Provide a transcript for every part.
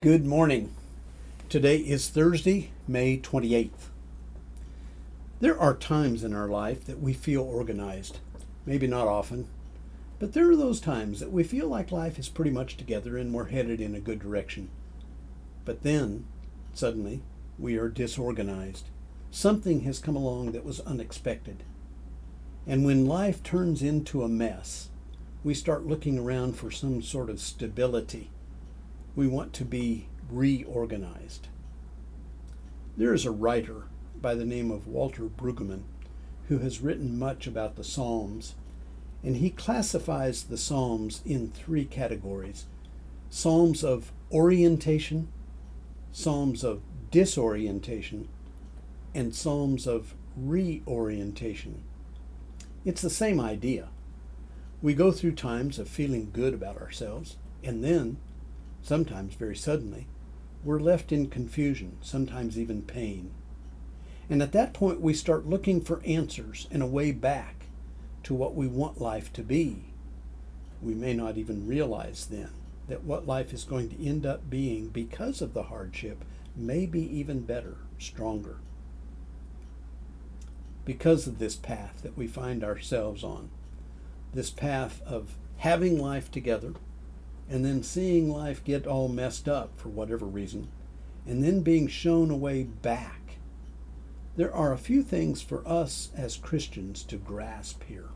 Good morning. Today is Thursday, May 28th. There are times in our life that we feel organized. Maybe not often, but there are those times that we feel like life is pretty much together and we're headed in a good direction. But then, suddenly, we are disorganized. Something has come along that was unexpected. And when life turns into a mess, we start looking around for some sort of stability. We want to be reorganized. There is a writer by the name of Walter Brueggemann who has written much about the Psalms, and he classifies the Psalms in three categories: Psalms of orientation, Psalms of disorientation, and Psalms of reorientation. It's the same idea. We go through times of feeling good about ourselves, and then sometimes very suddenly, we're left in confusion, sometimes even pain. And at that point, we start looking for answers and a way back to what we want life to be. We may not even realize then that what life is going to end up being because of the hardship may be even better, stronger. Because of this path that we find ourselves on, this path of having life together, and then seeing life get all messed up for whatever reason, and then being shown a way back. There are a few things for us as Christians to grasp here.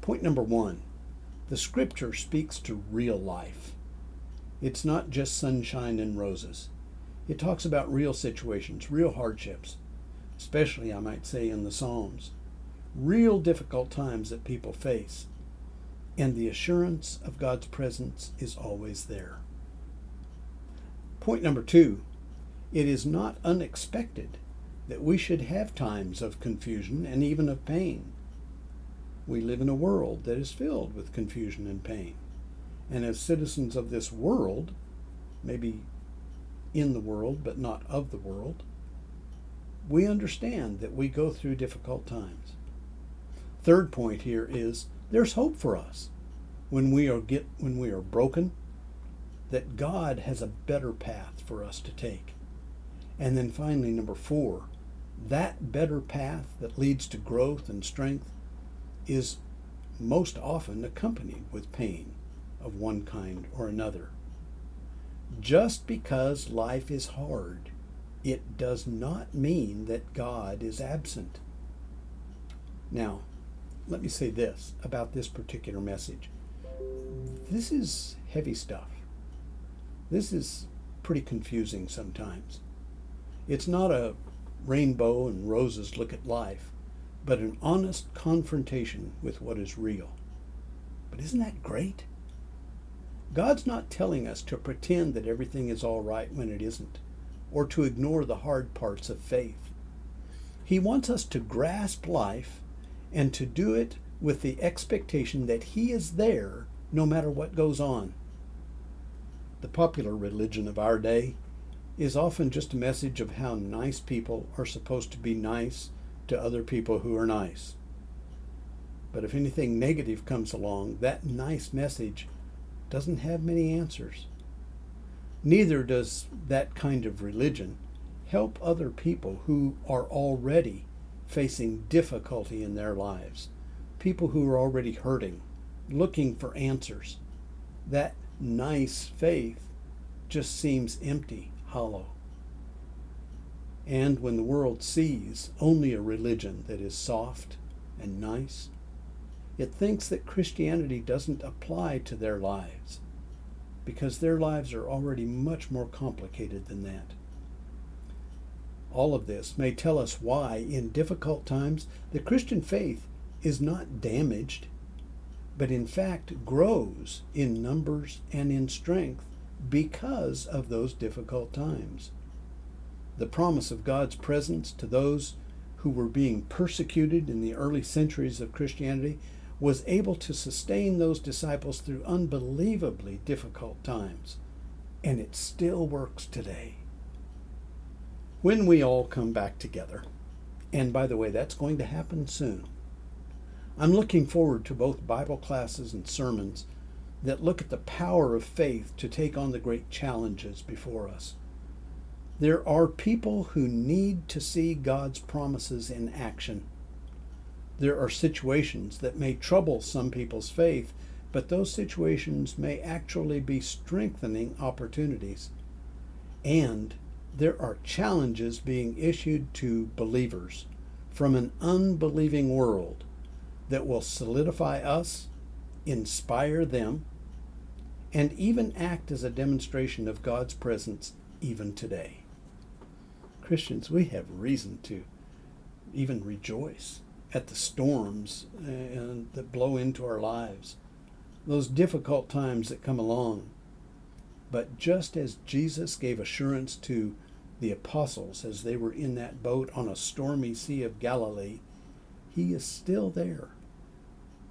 Point number one, the Scripture speaks to real life. It's not just sunshine and roses. It talks about real situations, real hardships, especially, I might say, in the Psalms. Real difficult times that people face. And the assurance of God's presence is always there. Point number two, it is not unexpected that we should have times of confusion and even of pain. We live in a world that is filled with confusion and pain. And as citizens of this world, maybe in the world but not of the world, we understand that we go through difficult times. Third point here is there's hope for us when we are broken, that God has a better path for us to take. And then finally, number four, that better path that leads to growth and strength is most often accompanied with pain of one kind or another. Just because life is hard, it does not mean that God is absent. Now, let me say this about this particular message. This is heavy stuff. This is pretty confusing sometimes. It's not a rainbow and roses look at life, but an honest confrontation with what is real. But isn't that great? God's not telling us to pretend that everything is all right when it isn't, or to ignore the hard parts of faith. He wants us to grasp life and to do it with the expectation that He is there no matter what goes on. The popular religion of our day is often just a message of how nice people are supposed to be nice to other people who are nice. But if anything negative comes along, that nice message doesn't have many answers. Neither does that kind of religion help other people who are already facing difficulty in their lives, people who are already hurting, looking for answers. That nice faith just seems empty, hollow. And when the world sees only a religion that is soft and nice, it thinks that Christianity doesn't apply to their lives, because their lives are already much more complicated than that. All of this may tell us why, in difficult times, the Christian faith is not damaged, but in fact grows in numbers and in strength because of those difficult times. The promise of God's presence to those who were being persecuted in the early centuries of Christianity was able to sustain those disciples through unbelievably difficult times, and it still works today. When we all come back together, and by the way, that's going to happen soon, I'm looking forward to both Bible classes and sermons that look at the power of faith to take on the great challenges before us. There are people who need to see God's promises in action. There are situations that may trouble some people's faith, but those situations may actually be strengthening opportunities. And there are challenges being issued to believers from an unbelieving world that will solidify us, inspire them, and even act as a demonstration of God's presence even today. Christians, we have reason to even rejoice at the storms that blow into our lives, those difficult times that come along. But just as Jesus gave assurance to the apostles as they were in that boat on a stormy sea of Galilee, he is still there,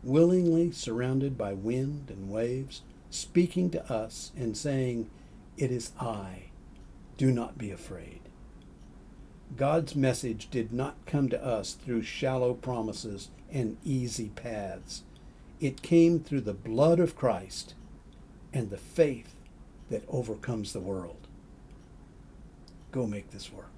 willingly surrounded by wind and waves, speaking to us and saying, "It is I, do not be afraid." God's message did not come to us through shallow promises and easy paths. It came through the blood of Christ and the faith that overcomes the world. Go make this work.